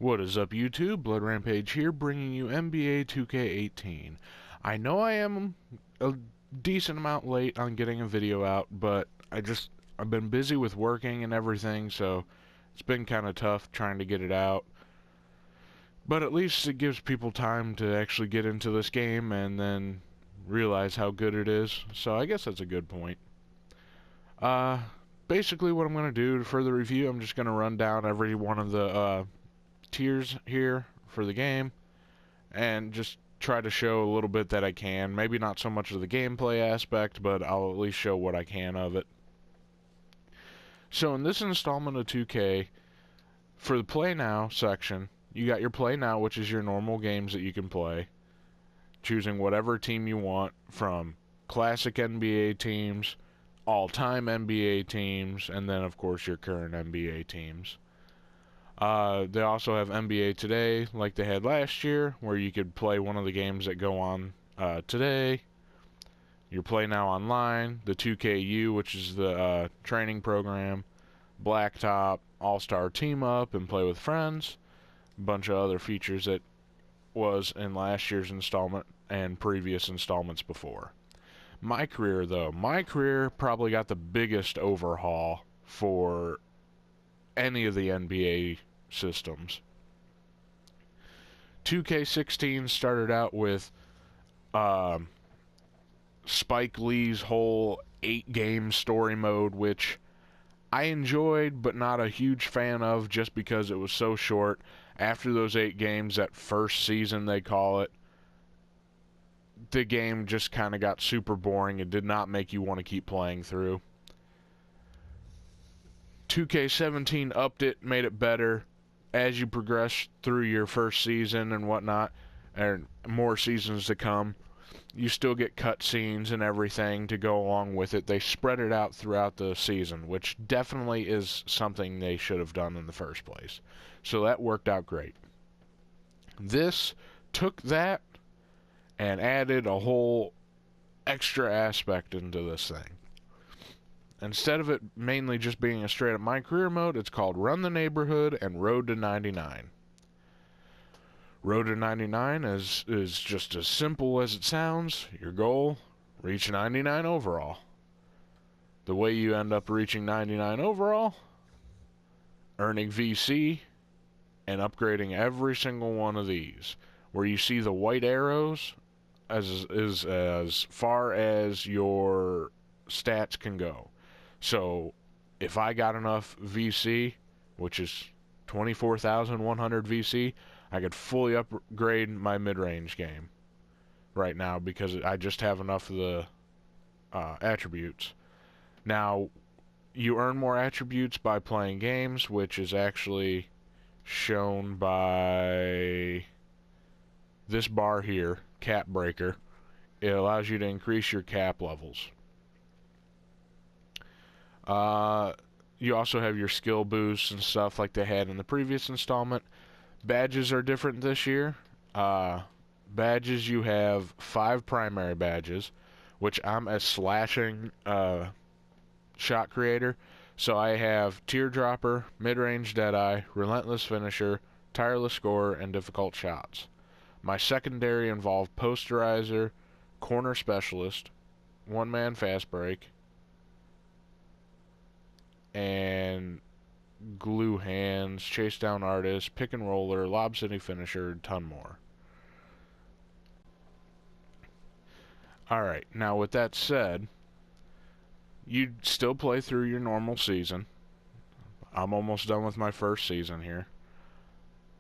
What is up, YouTube? Blood Rampage here, bringing you NBA 2K18. I know I am a decent amount late on getting a video out, but I've been busy with working and everything, so it's been kind of tough trying to get it out. But at least it gives people time to actually get into this game and then realize how good it is, so I guess that's a good point. Basically what I'm going to do for the review, I'm just going to run down every one of the tiers here for the game and just try to show a little bit that I can. Maybe not so much of the gameplay aspect, but I'll at least show what I can of it. So in this installment of 2K, for the Play Now section, you got your Play Now, which is your normal games that you can play, choosing whatever team you want from classic NBA teams, all-time NBA teams, and then of course your current NBA teams. They also have NBA Today, like they had last year, where you could play one of the games that go on today. Your Play Now Online, the 2KU, which is the training program, Blacktop, All-Star Team Up, and Play with Friends. A bunch of other features that was in last year's installment and previous installments before. My Career, though, My Career probably got the biggest overhaul for any of the NBA systems. 2K16 started out with Spike Lee's whole 8-game story mode, which I enjoyed but not a huge fan of just because it was so short. After those 8 games, that first season they call it, the game just kind of got super boring. It did not make you want to keep playing through. 2K17 upped it, made it better as you progress through your first season and whatnot, and more seasons to come. You still get cutscenes and everything to go along with it. They spread it out throughout the season, which definitely is something they should have done in the first place. So that worked out great. This took that and added a whole extra aspect into this thing. Instead of it mainly just being a straight-up My Career mode, it's called Run the Neighborhood and Road to 99. Road to 99 is just as simple as it sounds. Your goal, reach 99 overall. The way you end up reaching 99 overall, earning VC and upgrading every single one of these. Where you see the white arrows is as far as your stats can go. So, if I got enough VC, which is 24,100 VC, I could fully upgrade my mid-range game right now because I just have enough of the attributes. Now, you earn more attributes by playing games, which is actually shown by this bar here, Cap Breaker. It allows you to increase your cap levels. You also have your skill boosts and stuff like they had in the previous installment. Badges are different this year. Badges, you have 5 primary badges, which I'm a slashing shot creator. So I have Teardropper, Mid-Range Deadeye, Relentless Finisher, Tireless Scorer, and Difficult Shots. My secondary involve Posterizer, Corner Specialist, One-Man Fast Break, and Glue Hands, Chase Down Artist, Pick and Roller, Lob City Finisher, a ton more. Alright, now with that said, you'd still play through your normal season. I'm almost done with my first season here.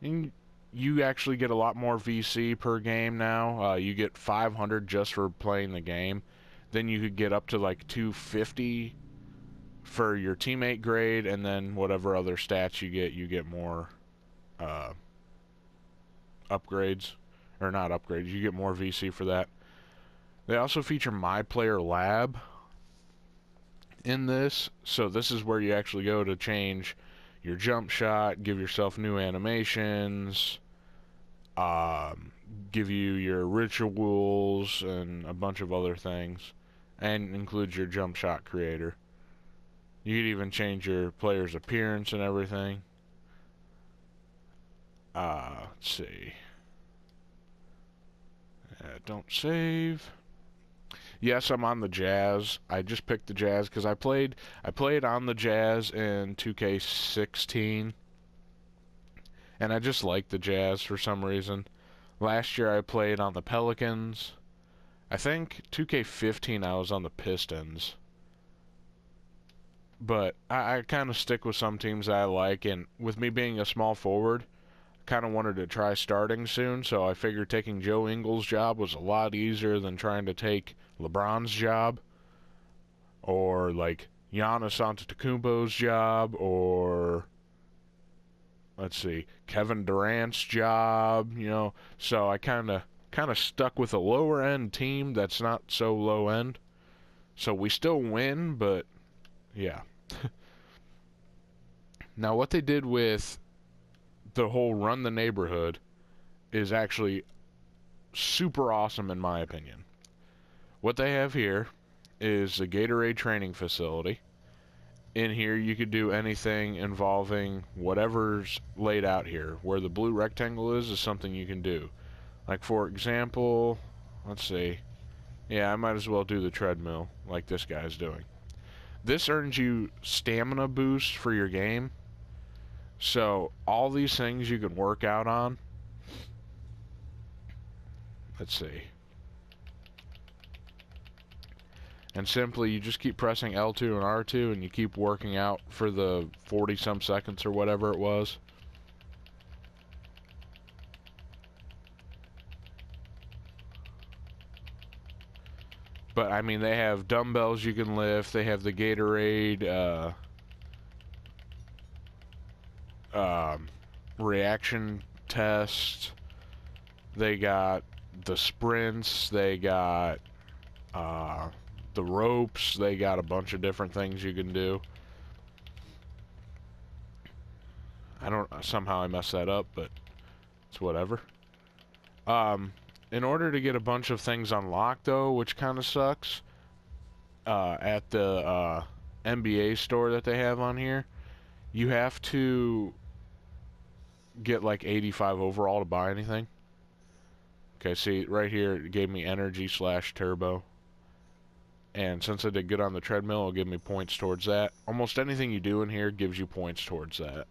And you actually get a lot more VC per game now. You get 500 just for playing the game. Then you could get up to like 250 for your teammate grade, and then whatever other stats you get more upgrades. Or not upgrades, you get more VC for that. They also feature My Player Lab in this, so this is where you actually go to change your jump shot, give yourself new animations, give you your rituals, and a bunch of other things, and includes your jump shot creator. You could even change your player's appearance and everything. Let's see. Don't save. Yes, I'm on the Jazz. I just picked the Jazz because I played on the Jazz in 2K16, and I just like the Jazz for some reason. Last year I played on the Pelicans. I think 2K15 I was on the Pistons. But I kind of stick with some teams that I like, and with me being a small forward, I kind of wanted to try starting soon, so I figured taking Joe Ingles' job was a lot easier than trying to take LeBron's job, or like Giannis Antetokounmpo's job, or let's see, Kevin Durant's job, you know. So I kind of stuck with a lower end team that's not so low end. So we still win, but yeah. Now what they did with the whole run the neighborhood is actually super awesome in my opinion. What they have here is a Gatorade training facility. In here you could do anything involving whatever's laid out here. Where the blue rectangle is something you can do. Like for example, let's see. Yeah, I might as well do the treadmill like this guy's doing. This earns you stamina boost for your game. So all these things you can work out on. Let's see. And simply you just keep pressing L2 and R2 and you keep working out for the 40 some seconds or whatever it was. But I mean, they have dumbbells you can lift, they have the Gatorade reaction test, they got the sprints, they got the ropes, they got a bunch of different things you can do. Somehow I messed that up, but it's whatever. In order to get a bunch of things unlocked though, which kind of sucks, at the NBA store that they have on here, you have to get like 85 overall to buy anything. Okay, see right here it gave me energy / turbo. And since I did good on the treadmill, it'll give me points towards that. Almost anything you do in here gives you points towards that.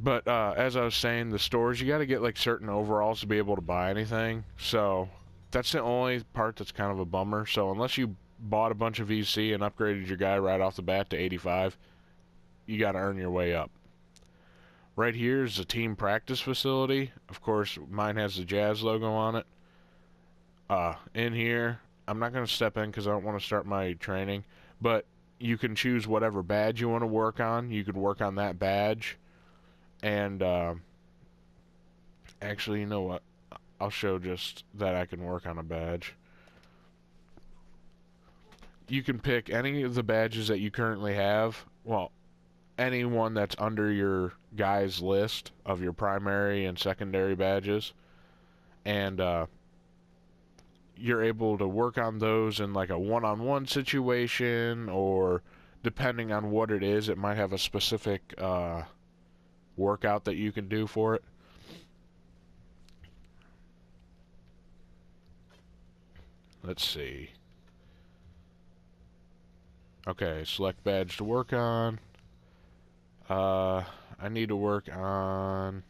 But as I was saying, the stores, you got to get like certain overalls to be able to buy anything. So that's the only part that's kind of a bummer. So unless you bought a bunch of VC and upgraded your guy right off the bat to 85, you got to earn your way up. Right here is the team practice facility. Of course, mine has the Jazz logo on it. In here, I'm not going to step in because I don't want to start my training, but you can choose whatever badge you want to work on. You could work on that badge. And actually, you know what? I'll show just that I can work on a badge. You can pick any of the badges that you currently have. Well, anyone that's under your guy's list of your primary and secondary badges. And you're able to work on those in like a one-on-one situation, or depending on what it is, it might have a specific workout that you can do for it. Let's see. Okay, select badge to work on. I need to work on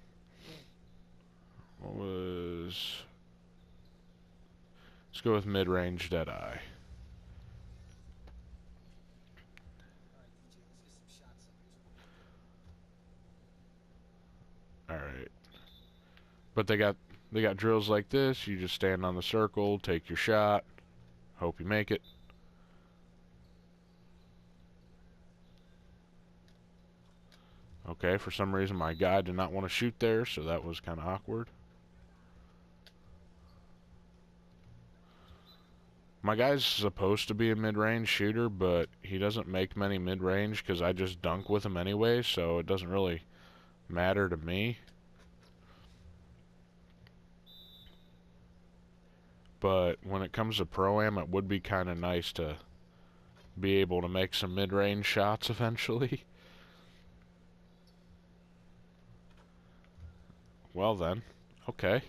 let's go with mid-range Deadeye. Alright. But they got drills like this. You just stand on the circle, take your shot, hope you make it. Okay, for some reason my guy did not want to shoot there, so that was kind of awkward. My guy's supposed to be a mid-range shooter, but he doesn't make many mid-range because I just dunk with him anyway, so it doesn't really matter to me. But when it comes to Pro-Am, it would be kind of nice to be able to make some mid-range shots eventually. well then. Okay.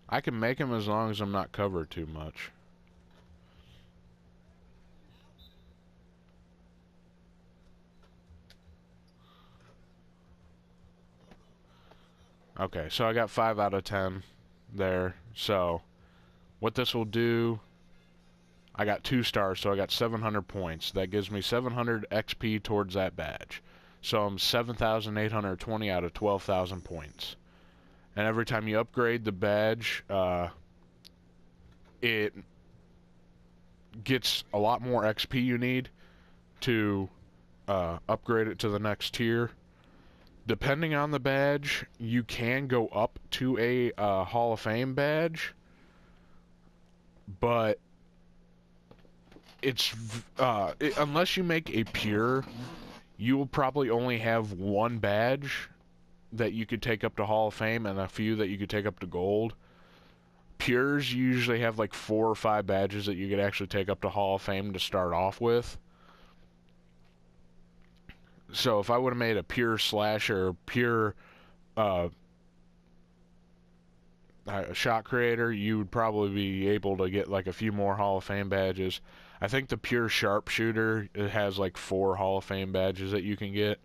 I can make him as long as I'm not covered too much. Okay, so I got 5 out of 10 there. So, what this will do, I got 2 stars, so I got 700 points. That gives me 700 XP towards that badge. So I'm 7,820 out of 12,000 points. And every time you upgrade the badge, it gets a lot more XP you need to upgrade it to the next tier. Depending on the badge, you can go up to a Hall of Fame badge, but it's unless you make a pure, you will probably only have 1 badge that you could take up to Hall of Fame and a few that you could take up to gold. Pures usually have like 4 or 5 badges that you could actually take up to Hall of Fame to start off with. So if I would have made a pure slasher, pure shot creator, you would probably be able to get like a few more Hall of Fame badges. I think the pure sharpshooter, it has like 4 Hall of Fame badges that you can get.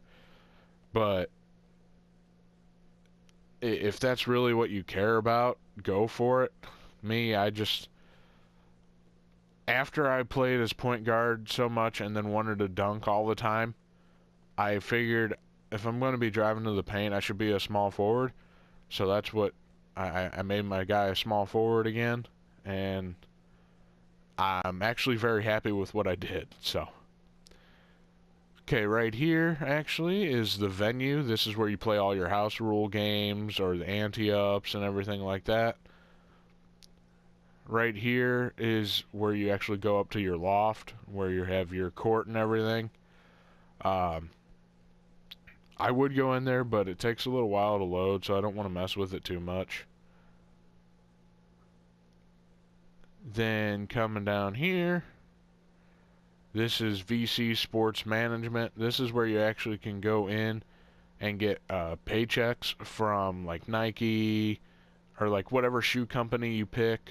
But if that's really what you care about, go for it. Me, after I played as point guard so much and then wanted to dunk all the time, I figured if I'm going to be driving to the paint, I should be a small forward. So that's what I made my guy a small forward again, and I'm actually very happy with what I did. So, okay, right here actually is the venue. This is where you play all your house rule games or the ante-ups and everything like that. Right here is where you actually go up to your loft, where you have your court and everything. I would go in there, but it takes a little while to load, so I don't want to mess with it too much. Then coming down here, this is VC Sports Management. This is where you actually can go in and get paychecks from like Nike or like whatever shoe company you pick.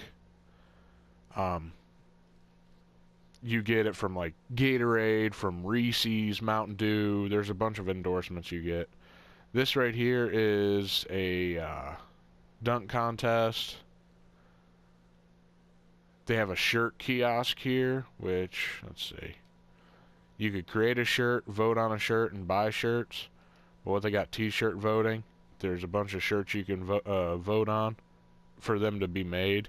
You get it from like Gatorade, from Reese's, Mountain Dew. There's a bunch of endorsements you get. This right here is a dunk contest. They have a shirt kiosk here, which, let's see. You could create a shirt, vote on a shirt, and buy shirts. But what they got t-shirt voting. There's a bunch of shirts you can vote on for them to be made.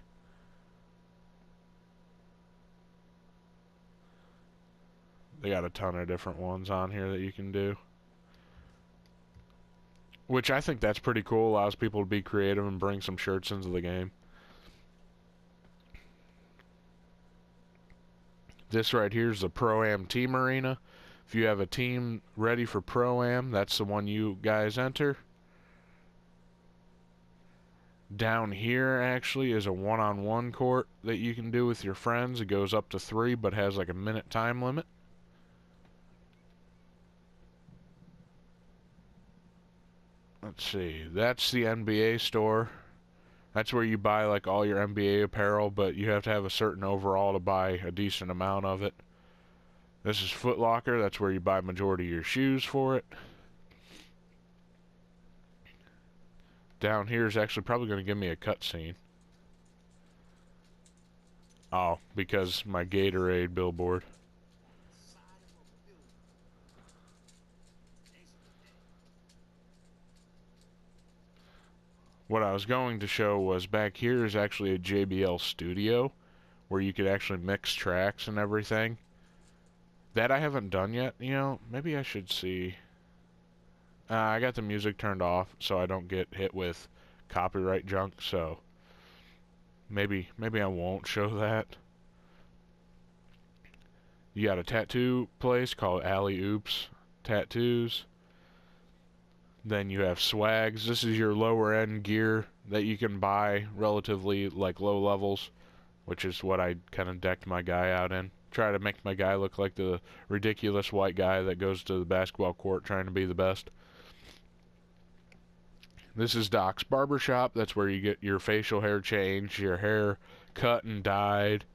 They got a ton of different ones on here that you can do. Which I think that's pretty cool. Allows people to be creative and bring some shirts into the game. This right here is the Pro-Am Team Arena. If you have a team ready for Pro-Am, that's the one you guys enter. Down here actually is a one-on-one court that you can do with your friends. It goes up to 3 but has like a minute time limit. Let's see, that's the NBA store. That's where you buy like all your NBA apparel, but you have to have a certain overall to buy a decent amount of it. This is Foot Locker. That's where you buy majority of your shoes for it. Down here is actually probably going to give me a cutscene. Oh, because my Gatorade billboard. What I was going to show was back here is actually a JBL studio where you could actually mix tracks and everything. That I haven't done yet, you know, maybe I should see. I got the music turned off so I don't get hit with copyright junk, so maybe I won't show that. You got a tattoo place called Alley Oops Tattoos. Then you have swags. This is your lower end gear that you can buy relatively like low levels, which is what I kind of decked my guy out in. try to make my guy look like the ridiculous white guy that goes to the basketball court trying to be the best. This is Doc's Barbershop. That's where you get your facial hair changed, your hair cut and dyed.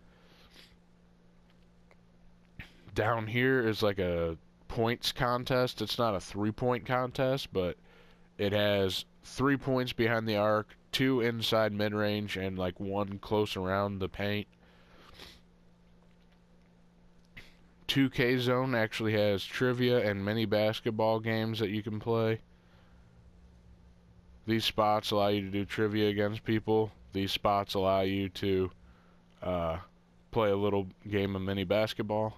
Down here is like a points contest. It's not a 3-point contest, but it has 3 points behind the arc, 2 inside mid-range, and like 1 close around the paint. 2K Zone actually has trivia and mini basketball games that you can play. These spots allow you to do trivia against people. These spots allow you to play a little game of mini basketball.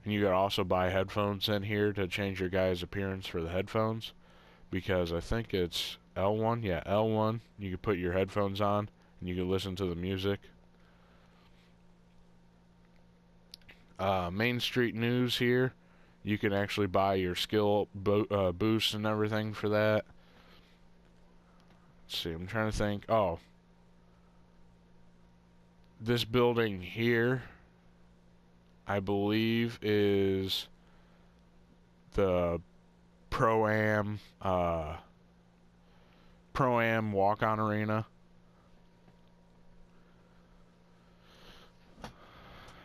And you can also buy headphones in here to change your guy's appearance for the headphones. Because I think it's L1. Yeah, L1. You can put your headphones on and you can listen to the music. Main Street News here. You can actually buy your skill boosts and everything for that. Let's see, I'm trying to think. Oh. This building here, I believe, is the Pro-Am walk-on arena.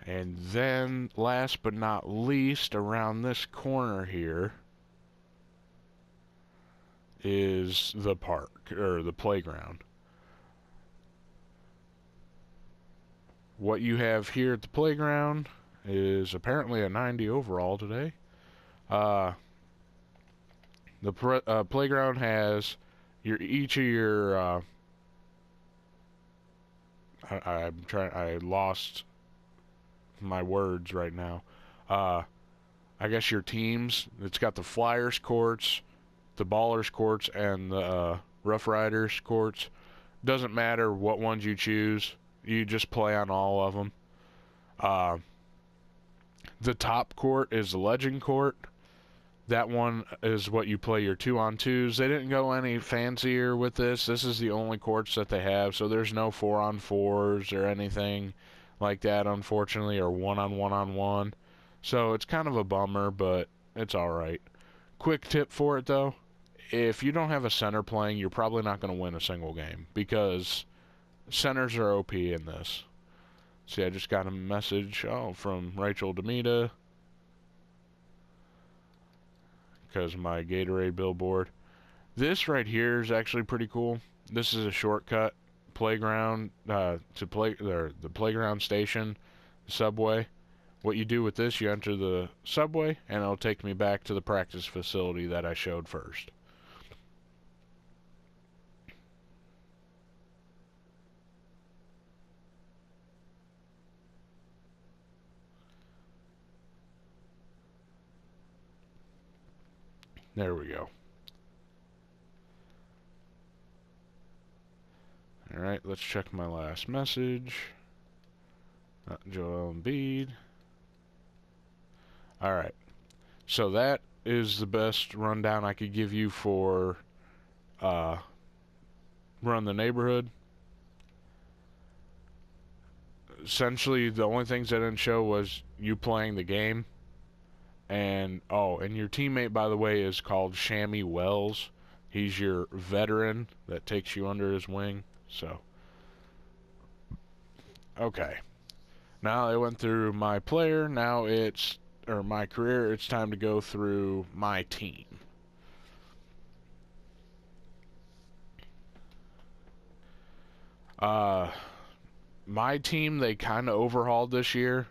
And then, last but not least, around this corner here is the park, or the playground. What you have here at the playground is apparently a 90 overall today. The playground has each of your I lost my words right now. I guess your teams. It's got the Flyers courts, the Ballers courts, and the Rough Riders courts. Doesn't matter what ones you choose. You just play on all of them. The top court is the Legend court. That one is what you play your 2-on-2s. They didn't go any fancier with this. This is the only courts that they have, so there's no 4-on-4s or anything like that, unfortunately, or 1-on-1-on-1. So it's kind of a bummer, but it's alright. Quick tip for it, though. If you don't have a center playing, you're probably not going to win a single game, because centers are OP in this. See, I just got a message from Rachel Demita, because my Gatorade billboard. This right here is actually pretty cool. This is a shortcut playground to the playground station, the subway. What you do with this, you enter the subway, and it'll take me back to the practice facility that I showed first. There we go. Alright, let's check my last message. Joel Embiid. Alright, so that is the best rundown I could give you for Run the Neighborhood. Essentially, the only things I didn't show was you playing the game. And your teammate, by the way, is called Shammy Wells. He's your veteran that takes you under his wing. So, okay. Now I went through my player. Now my career. It's time to go through my team. My team, they kind of overhauled this year.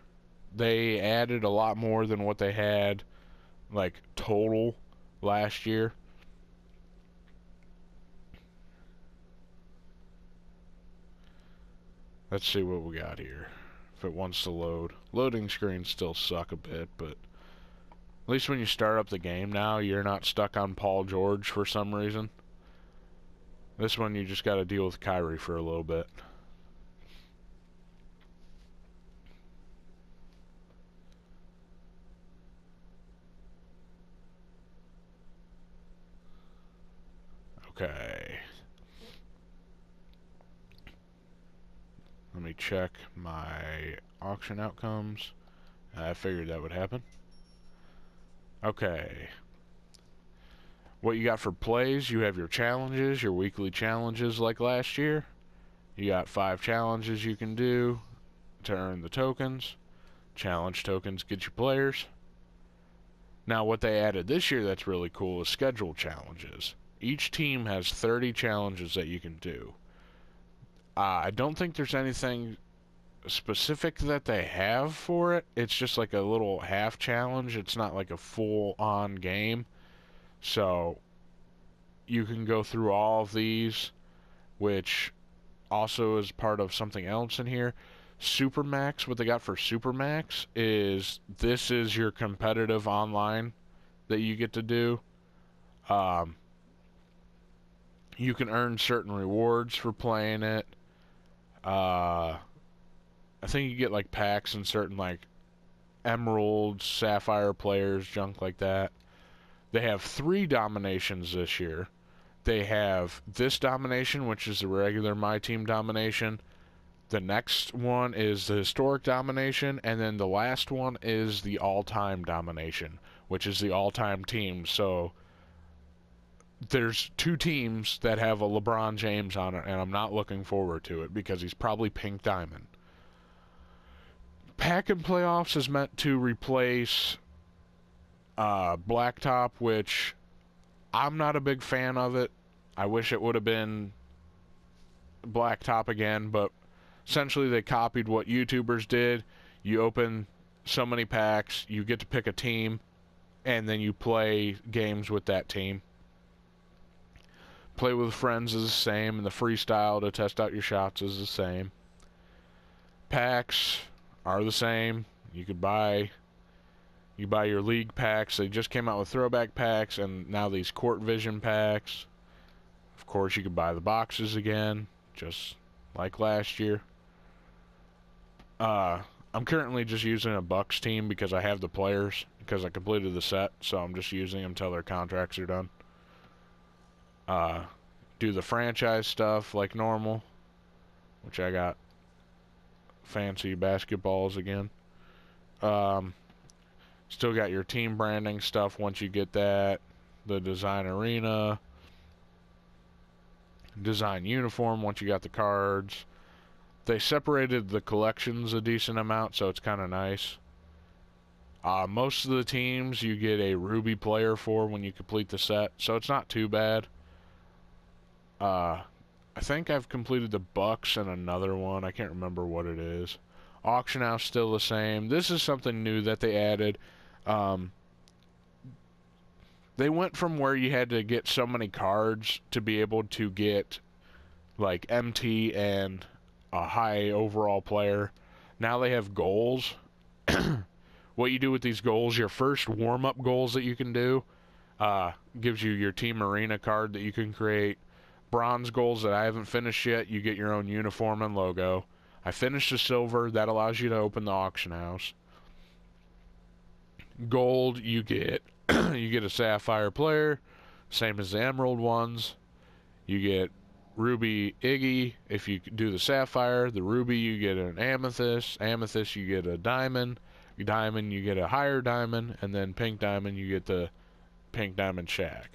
They added a lot more than what they had, like, total last year. Let's see what we got here. If it wants to load. Loading screens still suck a bit, but at least when you start up the game now, you're not stuck on Paul George for some reason. This one, you just got to deal with Kyrie for a little bit. Okay. Let me check my auction outcomes. I figured that would happen. Okay. What you got for plays, you have your challenges, your weekly challenges like last year. You got 5 challenges you can do to earn the tokens. Challenge tokens get you players. Now what they added this year that's really cool is schedule challenges. Each team has 30 challenges that you can do. I don't think there's anything specific that they have for it. It's just like a little half challenge. It's not like a full-on game. So you can go through all of these, which also is part of something else in here. Supermax, what they got for Supermax is this is your competitive online that you get to do. You can earn certain rewards for playing it. I think you get like packs and certain like emeralds, sapphire players, junk like that. They have 3 dominations this year. They have this domination, which is the regular My Team domination. The next one is the historic domination, and then the last one is the all-time domination, which is the all-time team. So there's 2 teams that have a LeBron James on it, and I'm not looking forward to it because he's probably pink diamond. Pack and Playoffs is meant to replace Blacktop, which I'm not a big fan of it. I wish it would have been Blacktop again, but essentially they copied what YouTubers did. You open so many packs, you get to pick a team, and then you play games with that team. Play with friends is the same, and the freestyle to test out your shots is the same. Packs are the same. You buy your league packs. They just came out with throwback packs, and now these court vision packs. Of course, you could buy the boxes again, just like last year. I'm currently just using a Bucks team because I have the players, because I completed the set, so I'm just using them until their contracts are done. Do the franchise stuff like normal, which I got fancy basketballs again. Still got your team branding stuff once you get that. The design arena. Design uniform once you got the cards. They separated the collections a decent amount, so it's kind of nice. Most of the teams you get a Ruby player for when you complete the set, so it's not too bad. I think I've completed the Bucks and another one. I can't remember what it is. Auction house still the same. This is something new that they added. They went from where you had to get so many cards to be able to get like MT and a high overall player. Now they have goals. What you do with these goals, your first warm-up goals that you can do, gives you your team arena card that you can create. Bronze goals that I haven't finished yet, you get your own uniform and logo. I finished the silver, that allows you to open the auction house. Gold, you get you get a sapphire player, same as the emerald ones. You get ruby Iggy if you do the sapphire. The ruby, you get an amethyst. Amethyst, you get a diamond. Diamond, you get a higher diamond, and then pink diamond, you get the pink diamond Shaq.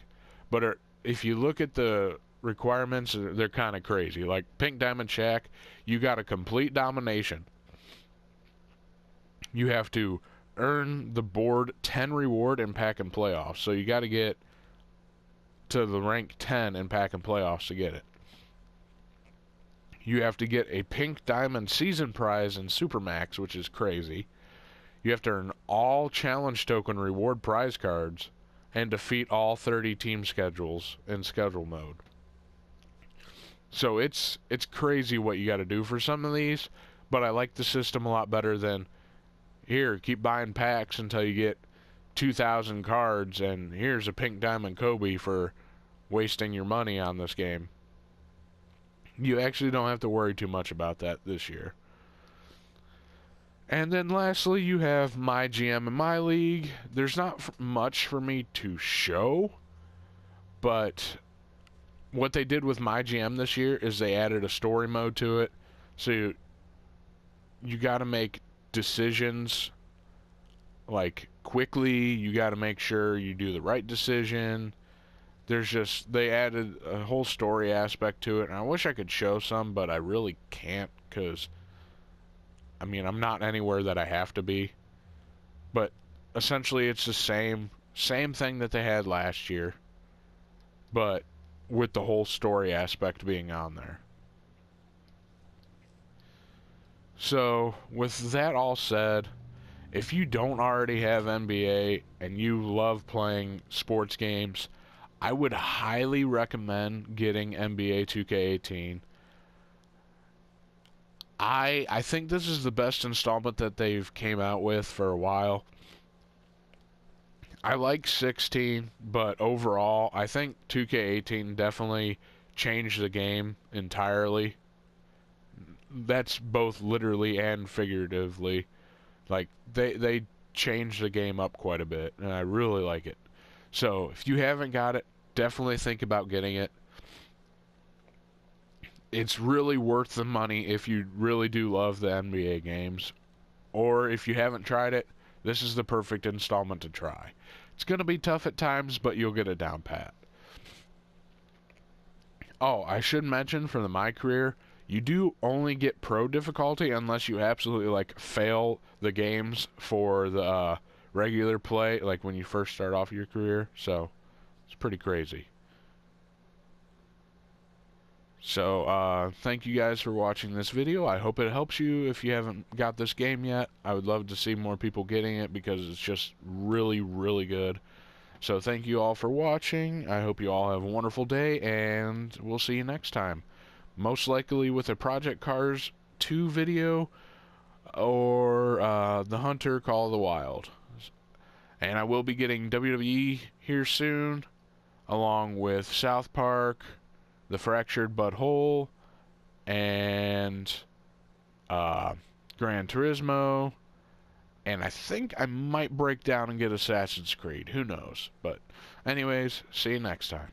But if you look at the requirements, they're kind of crazy. Like pink diamond Shaq, you got a complete domination. You have to earn the board 10 reward in pack and playoffs. So you got to get to the rank 10 in pack and playoffs to get it. You have to get a pink diamond season prize in Supermax, which is crazy. You have to earn all challenge token reward prize cards and defeat all 30 team schedules in schedule mode. So it's crazy what you got to do for some of these, but I like the system a lot better than here, keep buying packs until you get 2,000 cards, and here's a pink diamond Kobe for wasting your money on this game. You actually don't have to worry too much about that this year. And then lastly, you have my GM and my league. There's not much for me to show, but what they did with my GM this year is they added a story mode to it. So you got to make decisions like quickly. You got to make sure you do the right decision. There's just, they added a whole story aspect to it, and I wish I could show some, but I really can't, because I mean, I'm not anywhere that I have to be. But essentially it's the same thing that they had last year, but with the whole story aspect being on there. So with that all said, if you don't already have NBA and you love playing sports games, I would highly recommend getting NBA 2K18. I think this is the best installment that they've came out with for a while. I like 16, but overall, I think 2K18 definitely changed the game entirely. That's both literally and figuratively. Like, they changed the game up quite a bit, and I really like it. So, if you haven't got it, definitely think about getting it. It's really worth the money if you really do love the NBA games. Or if you haven't tried it, this is the perfect installment to try. It's going to be tough at times, but you'll get it down pat. Oh, I should mention for the My Career, you do only get pro difficulty unless you absolutely like fail the games for the regular play, like when you first start off your career. So it's pretty crazy. So thank you guys for watching this video. I hope it helps you if you haven't got this game yet. I would love to see more people getting it because it's just really, really good. So thank you all for watching. I hope you all have a wonderful day, and we'll see you next time. Most likely with a Project Cars 2 video or the Hunter Call of the Wild. And I will be getting WWE here soon, along with South Park, The Fractured But Whole, and Gran Turismo. And I think I might break down and get Assassin's Creed. Who knows? But anyways, see you next time.